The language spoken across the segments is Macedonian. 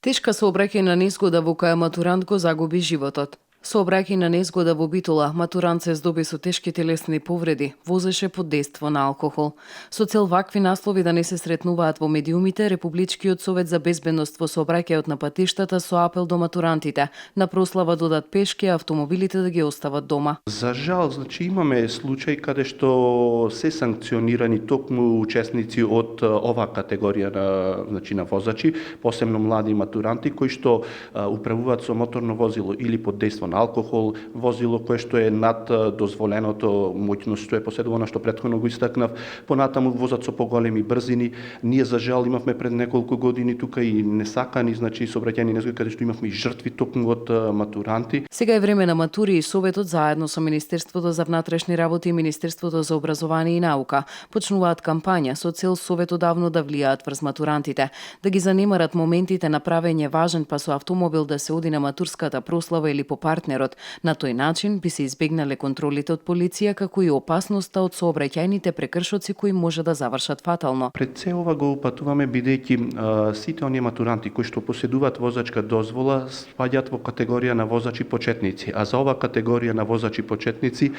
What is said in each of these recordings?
Тешка сообраќајна незгода во која матурант го загуби животот. Сообраќајна незгода во Битола, матурант се здоби со тешки телесни повреди, возеше под дејство на алкохол. Со цел вакви наслови да не се сретнуваат во медиумите, Републичкиот совет за безбедност во сообраќајот на патиштата со апел до матурантите на прослава додат пешки, а автомобилите да ги остават дома. За жал, имаме случај каде што се санкционирани токму учесници од оваа категорија на возачи, посебно млади матуранти кои што управуваат со моторно возило или под дејство на алкохол, возило кое што е над дозволеното моќност што е поседувано, што претходно го истакнав, понатаму возат со поголеми брзини. Ние за жал имавме пред неколку години тука и несакани, сообраќајни незгоди каде што имавме и жртви токму од матуранти. Сега е време на матури и Советот заедно со Министерството за внатрешни работи и Министерството за образование и наука почнуваат кампања со цел советодавно да влијаат врз матурантите, да ги занемарат моментите на правење важен па со автомобил да се оди на матурската прослава или по партнерот. На тој начин би се избегнале контролите од полиција, како и опасноста од сообраќајните прекршоци кои може да завршат фатално. Пред се ова го упатуваме бидејќи сите оние матуранти кои што поседуваат возачка дозвола спаѓаат во категорија на возачи почетници, а за ова категорија на возачи почетници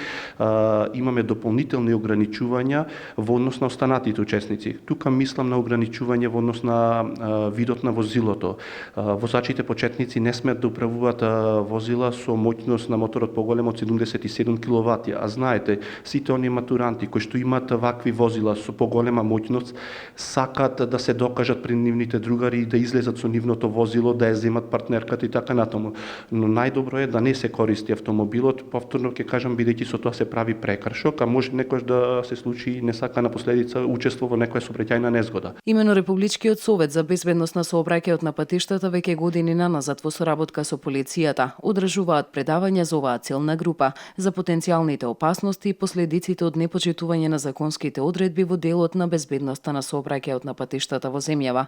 имаме дополнителни ограничувања во однос на останатите учесници. Тука мислам на ограничување во однос на видот на возилото. Возачите почетници не смеат да управуваат возила со моќност на моторот поголем од 77 киловати, а знаете, сите оние матуранти кои што имаат вакви возила со поголема моќност сакаат да се докажат пред нивните другари и да излезат со нивното возило, да ја земат партнерката и така натаму. Но најдобро е да не се користи автомобилот, повторно ќе кажам, бидејќи со тоа се прави прекршок, а може некојаш да се случи и несакана последица учество во некоја сообраќајна незгода. Имено Републичкиот совет за безбедност на сообраќајот на патиштата веќе години наназад во соработка со полицијата одржуваат предавања за оваа целна група за потенцијалните опасности и последиците од непочитување на законските одредби во делот на безбедноста на сообраќајот на патиштата во земјава.